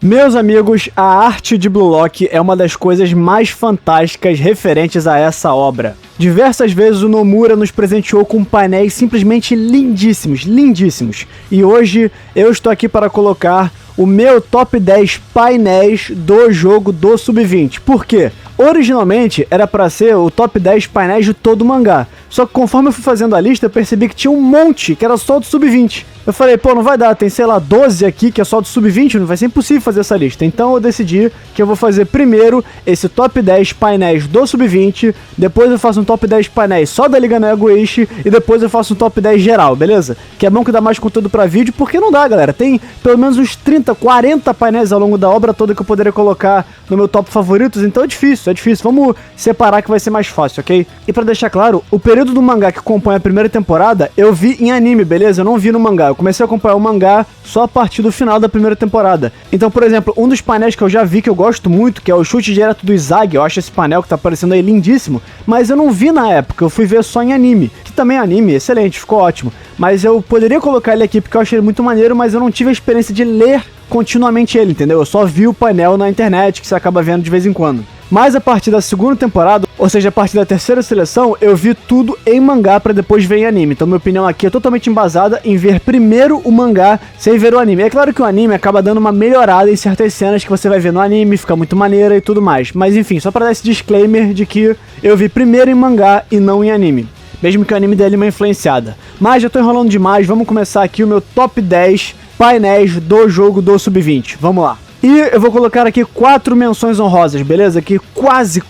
Meus amigos, a arte de Blue Lock é uma das coisas mais fantásticas referentes a essa obra. Diversas vezes o Nomura nos presenteou com painéis simplesmente lindíssimos, lindíssimos. E hoje eu estou aqui para colocar o meu top 10 painéis do jogo do Sub-20. Por quê? Originalmente era para ser o top 10 painéis de todo o mangá. Só que conforme eu fui fazendo a lista, eu percebi que tinha um monte que era só do Sub-20. Eu falei, pô, não vai dar, tem sei lá 12 aqui que é só do Sub-20, não vai ser impossível fazer essa lista. Então eu decidi que eu vou fazer primeiro esse top 10 painéis do Sub-20, depois eu faço um top 10 painéis só da Liga Neo-Egoishi e depois eu faço um top 10 geral, beleza? Que é bom que dá mais conteúdo pra vídeo, porque não dá, galera. Tem pelo menos uns 30, 40 painéis ao longo da obra toda que eu poderia colocar no meu top favoritos, então é difícil. Vamos separar que vai ser mais fácil, ok? E pra deixar claro, o período do mangá que compõe a primeira temporada, eu vi em anime, beleza? Eu não vi no mangá. Eu comecei a acompanhar o mangá só a partir do final da primeira temporada. Então, por exemplo, um dos painéis que eu já vi que eu gosto muito, que é o chute direto do Izagi, eu acho esse painel que tá aparecendo aí lindíssimo, mas eu não vi na época, eu fui ver só em anime, que também é anime, excelente, ficou ótimo. Mas eu poderia colocar ele aqui porque eu achei ele muito maneiro, mas eu não tive a experiência de ler continuamente ele, entendeu? Eu só vi o painel na internet, que você acaba vendo de vez em quando. Mas a partir da segunda temporada, ou seja, a partir da terceira seleção, eu vi tudo em mangá pra depois ver em anime. Então minha opinião aqui é totalmente embasada em ver primeiro o mangá sem ver o anime. É claro que o anime acaba dando uma melhorada em certas cenas que você vai ver no anime, fica muito maneira e tudo mais. Mas enfim, só pra dar esse disclaimer de que eu vi primeiro em mangá e não em anime. Mesmo que o anime dele uma influenciada. Mas já tô enrolando demais, vamos começar aqui o meu top 10 painéis do jogo do Sub-20. Vamos lá. E eu vou colocar aqui 4 menções honrosas, beleza? Que quase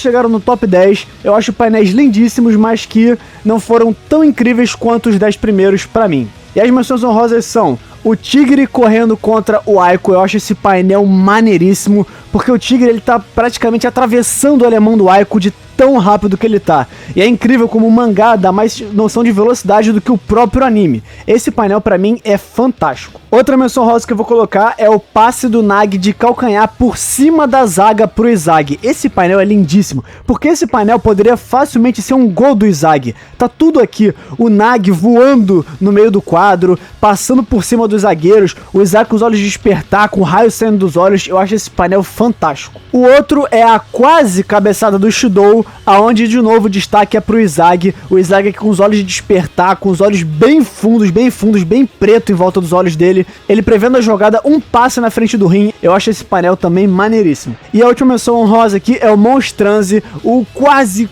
chegaram no top 10. Eu acho painéis lindíssimos, mas que não foram tão incríveis quanto os 10 primeiros pra mim. E as menções honrosas são o Tigre correndo contra o Aiko. Eu acho esse painel maneiríssimo, porque o Tigre ele tá praticamente atravessando o alemão do Aiko de tão rápido que ele tá. E é incrível como o mangá dá mais noção de velocidade do que o próprio anime. Esse painel pra mim é fantástico. Outra menção rosa que eu vou colocar é o passe do Nagi de calcanhar por cima da zaga pro Izagi. Esse painel é lindíssimo, porque esse painel poderia facilmente ser um gol do Izagi. Tá tudo aqui, o Nagi voando no meio do quadro, passando por cima dos zagueiros, o Izagi com os olhos de despertar, com o raio saindo dos olhos. Eu acho esse painel fantástico. O outro é a quase cabeçada do Shidou, aonde de novo o destaque é pro Izagi. O Izagi aqui com os olhos de despertar, com os olhos bem fundos, bem preto em volta dos olhos dele. Ele prevendo a jogada, um passe na frente do rim. Eu acho esse painel também maneiríssimo. E a última menção honrosa aqui é o Monstranze, o quase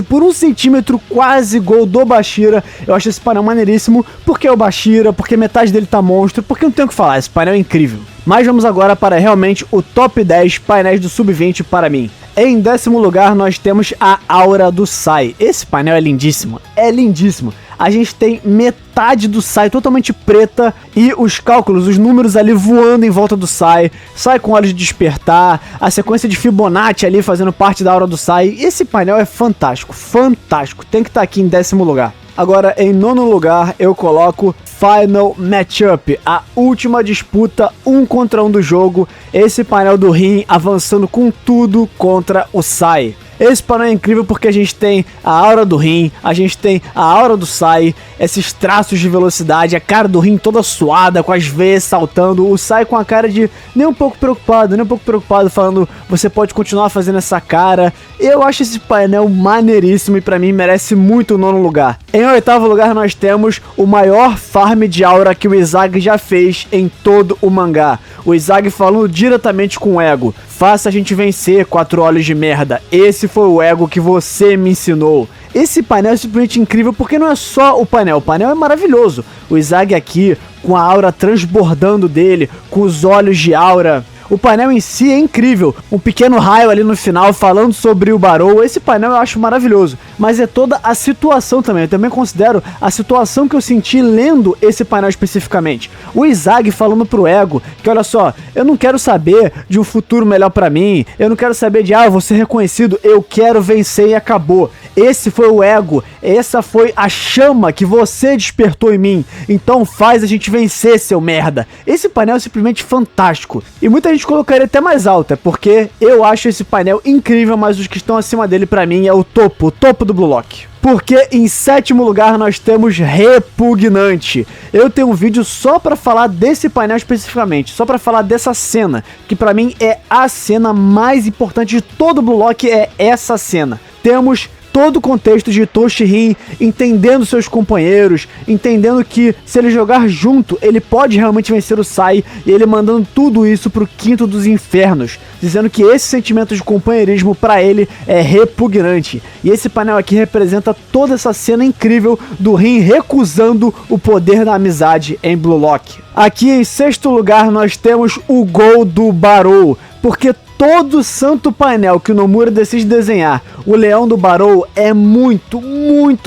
por 1 centímetro, quase gol do Bashira. Eu acho esse painel maneiríssimo, porque é o Bashira, porque metade dele tá monstro, porque não tem o que falar, esse painel é incrível. Mas vamos agora para realmente o top 10 painéis do Sub-20 para mim. Em 10º lugar nós temos a Aura do Sai. Esse painel é lindíssimo, é lindíssimo. A gente tem metade do Sai totalmente preta e os cálculos, os números ali voando em volta do Sai. Sai com olhos de despertar, a sequência de Fibonacci ali fazendo parte da Aura do Sai. Esse painel é fantástico, fantástico. Tem que estar aqui em 10º lugar. Agora, em 9º lugar, eu coloco Final Matchup, a última disputa 1 contra 1 do jogo. Esse painel do Rin avançando com tudo contra o Sai. Esse painel é incrível porque a gente tem a aura do Rin, a gente tem a aura do Sai, esses traços de velocidade, a cara do Rin toda suada, com as veias saltando, o Sai com a cara de nem um pouco preocupado, falando, você pode continuar fazendo essa cara. Eu acho esse painel maneiríssimo e pra mim merece muito o 9º lugar. Em 8º lugar nós temos o maior farm de aura que o Izagi já fez em todo o mangá. O Izagi falando diretamente com o ego. Faça a gente vencer, 4 olhos de merda. Esse foi o ego que você me ensinou. Esse painel é simplesmente incrível porque não é só o painel é maravilhoso. O Izagi aqui, com a aura transbordando dele, com os olhos de aura. O painel em si é incrível, um pequeno raio ali no final falando sobre o Barou. Esse painel eu acho maravilhoso, mas é toda a situação também. Eu também considero a situação que eu senti lendo esse painel especificamente. O Izagi falando pro ego que olha só, eu não quero saber de um futuro melhor pra mim, eu não quero saber de eu vou ser reconhecido, eu quero vencer e acabou. Esse foi o ego, essa foi a chama que você despertou em mim, então faz a gente vencer, seu merda. Esse painel é simplesmente fantástico, e muita gente colocaria até mais alto, é porque eu acho esse painel incrível, mas os que estão acima dele pra mim é o topo do Blue Lock. Porque em sétimo lugar nós temos Repugnante. Eu tenho um vídeo só pra falar desse painel especificamente, só pra falar dessa cena, que pra mim é a cena mais importante de todo o Blue Lock, é essa cena. Temos todo o contexto de Toshirin entendendo seus companheiros, entendendo que se ele jogar junto, ele pode realmente vencer o Sai, e ele mandando tudo isso pro quinto dos infernos, dizendo que esse sentimento de companheirismo pra ele é repugnante. E esse painel aqui representa toda essa cena incrível do Rin recusando o poder da amizade em Blue Lock. Aqui em sexto lugar nós temos o gol do Barou, porque todo santo painel que o Nomura decide desenhar, o leão do Barou é muito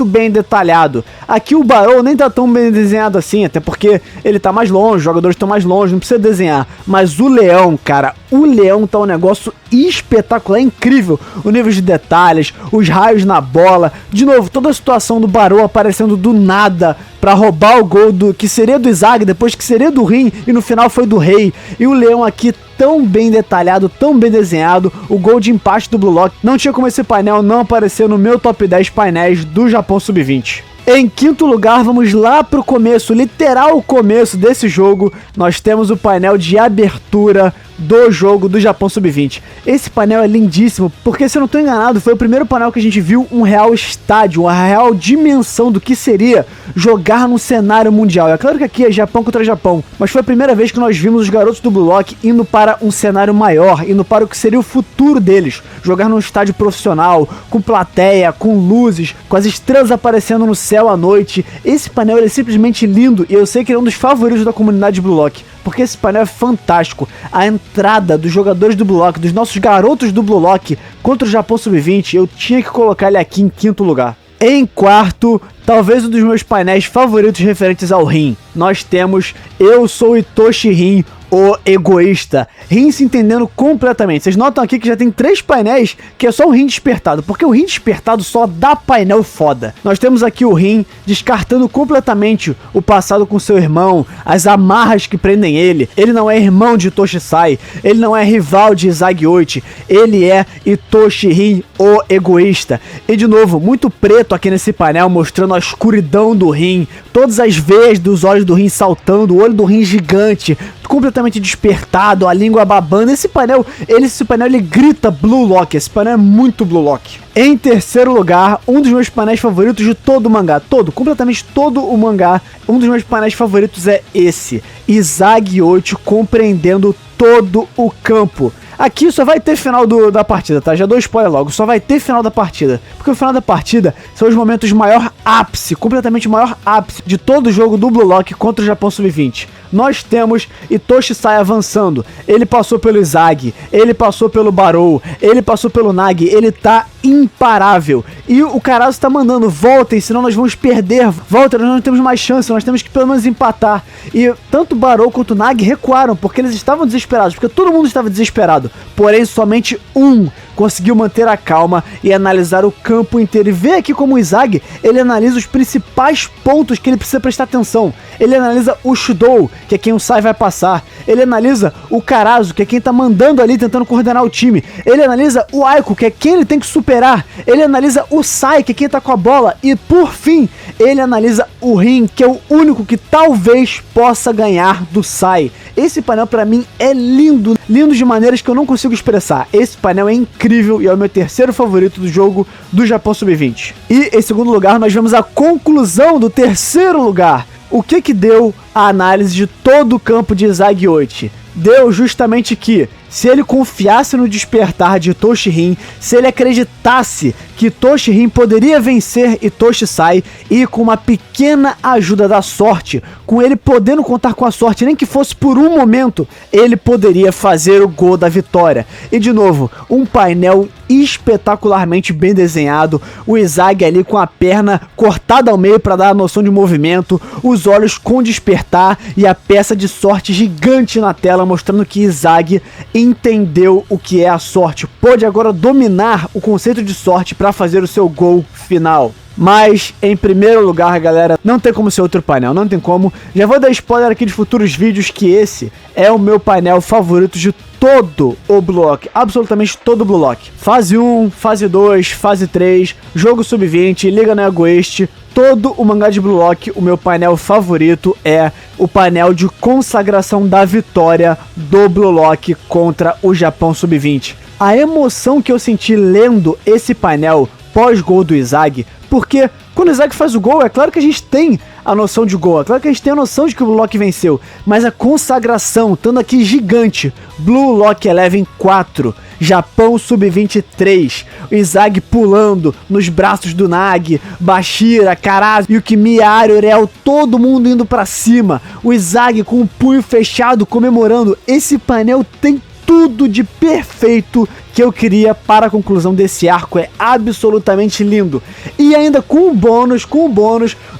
bem detalhado. Aqui o Barou nem tá tão bem desenhado assim, até porque ele tá mais longe, os jogadores estão mais longe, não precisa desenhar. Mas o leão, cara, o leão tá um negócio espetacular, é incrível. O nível de detalhes, os raios na bola, de novo, toda a situação do Barou aparecendo do nada pra roubar o gol do que seria do Izag, depois que seria do Rin, e no final foi do Rei. E o leão aqui tão bem detalhado, tão bem desenhado, o gol de empate do Blue Lock. Não tinha como esse painel não aparecer no meu top 10 painéis do Japão Sub-20. Em quinto lugar, vamos lá pro começo, literal começo desse jogo, nós temos o painel de abertura do jogo do Japão Sub-20. Esse painel é lindíssimo, porque se eu não estou enganado, foi o primeiro painel que a gente viu um real estádio, uma real dimensão do que seria jogar num cenário mundial. É claro que aqui é Japão contra Japão, mas foi a primeira vez que nós vimos os garotos do Blue Lock indo para um cenário maior, indo para o que seria o futuro deles, jogar num estádio profissional, com plateia, com luzes, com as estrelas aparecendo no céu à noite. Esse painel é simplesmente lindo e eu sei que ele é um dos favoritos da comunidade Blue Lock, porque esse painel é fantástico. A entrada dos jogadores do Blue Lock, dos nossos garotos do Blue Lock contra o Japão Sub-20, eu tinha que colocar ele aqui em quinto lugar. Em quarto, talvez um dos meus painéis favoritos referentes ao Rin, nós temos Eu Sou Itoshi Rin, o egoísta. Rin se entendendo completamente. Vocês notam aqui que já tem 3 painéis que é só o Rin despertado, porque o Rin despertado só dá painel foda. Nós temos aqui o Rin descartando completamente o passado com seu irmão, as amarras que prendem ele. Ele não é irmão de Itoshi Sai, ele não é rival de Izag 8, ele é Itoshi Rin, o egoísta. E de novo, muito preto aqui nesse painel, mostrando a escuridão do Rin, todas as veias dos olhos do Rin saltando, o olho do Rin gigante, completamente despertado, a língua babando. Esse painel ele grita Blue Lock, esse painel é muito Blue Lock. Em terceiro lugar, um dos meus painéis favoritos de todo o mangá, completamente todo o mangá, um dos meus painéis favoritos é esse, Izag 8 compreendendo todo o campo. Aqui só vai ter final da partida, tá? Já dou spoiler logo, só vai ter final da partida. Porque o final da partida são os momentos maior ápice, completamente maior ápice de todo o jogo do Blue Lock contra o Japão Sub-20. Nós temos Itoshi Sai avançando, ele passou pelo Izag, ele passou pelo Barou, ele passou pelo Nagi, ele tá imparável. E o Karasu tá mandando, voltem, senão nós vamos perder, volta, nós não temos mais chance, nós temos que pelo menos empatar. E tanto Barou quanto Nagi recuaram, porque eles estavam desesperados, porque todo mundo estava desesperado. Porém, somente um conseguiu manter a calma e analisar o campo inteiro. E vê aqui como o Izag, ele analisa os principais pontos que ele precisa prestar atenção. Ele analisa o Shudou, que é quem o Sai vai passar. Ele analisa o Karasu, que é quem tá mandando ali, tentando coordenar o time. Ele analisa o Aiko, que é quem ele tem que superar. Ele analisa o Sai, que é quem tá com a bola. E por fim, ele analisa o Rin, que é o único que talvez possa ganhar do Sai. Esse painel pra mim é lindo, lindo de maneiras que eu não consigo expressar. Esse painel é incrível e é o meu terceiro favorito do jogo do Japão Sub-20. E em segundo lugar nós vemos a conclusão do terceiro lugar. O que deu a análise de todo o campo de Izag 8? Deu justamente que, se ele confiasse no despertar de Itoshi Rin, se ele acreditasse que Itoshi Rin poderia vencer Itoshi Sai, e com uma pequena ajuda da sorte, com ele podendo contar com a sorte, nem que fosse por um momento, ele poderia fazer o gol da vitória. E de novo, um painel espetacularmente bem desenhado, o Izag ali com a perna cortada ao meio para dar a noção de movimento, os olhos com despertar e a peça de sorte gigante na tela, mostrando que Izag entendeu o que é a sorte, pôde agora dominar o conceito de sorte para fazer o seu gol final. Mas, em primeiro lugar, galera, não tem como ser outro painel, não tem como. Já vou dar spoiler aqui de futuros vídeos que esse é o meu painel favorito de todo o Blue Lock, absolutamente todo o Blue Lock. Fase 1, fase 2, fase 3, jogo sub-20, Liga no Egoist, todo o mangá de Blue Lock. O meu painel favorito é o painel de consagração da vitória do Blue Lock contra o Japão sub-20. A emoção que eu senti lendo esse painel pós-gol do Izag, porque quando o Izag faz o gol, é claro que a gente tem a noção de gol, é claro que a gente tem a noção de que o Blue Lock venceu, mas a consagração, estando aqui gigante, Blue Lock Eleven 4, Japão Sub-23, o Izag pulando nos braços do Nagi, Bashira, Karasu, Yukimi, Ari, Uriel, todo mundo indo pra cima, o Izag com o punho fechado comemorando. Esse painel tem tudo de perfeito que eu queria para a conclusão desse arco, é absolutamente lindo. E ainda com o bônus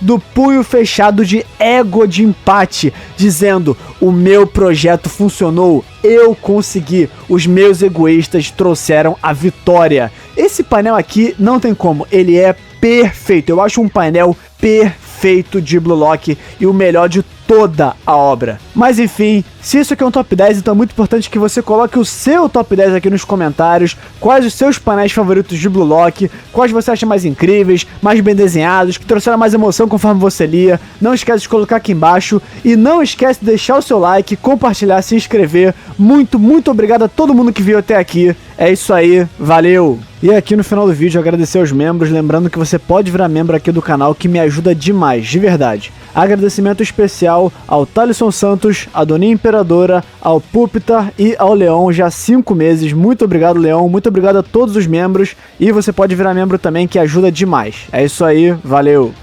do punho fechado de ego de empate, dizendo: o meu projeto funcionou, eu consegui, os meus egoístas trouxeram a vitória. Esse painel aqui não tem como, ele é perfeito, eu acho um painel perfeito de Blue Lock e o melhor de toda a obra. Mas enfim, se isso aqui é um top 10, então é muito importante que você coloque o seu top 10 aqui nos comentários, quais os seus painéis favoritos de Blue Lock, quais você acha mais incríveis, mais bem desenhados, que trouxeram mais emoção conforme você lia. Não esquece de colocar aqui embaixo e não esquece de deixar o seu like, compartilhar, se inscrever. Muito obrigado a todo mundo que viu até aqui. É isso aí, valeu! E aqui no final do vídeo agradecer aos membros, lembrando que você pode virar membro aqui do canal, que me ajuda demais, de verdade. Agradecimento especial ao Thalisson Santos, a Doninha Imperadora, ao Pupitar e ao Leon, já há 5 meses. Muito obrigado, Leon, muito obrigado a todos os membros. E você pode virar membro também, que ajuda demais. É isso aí, valeu!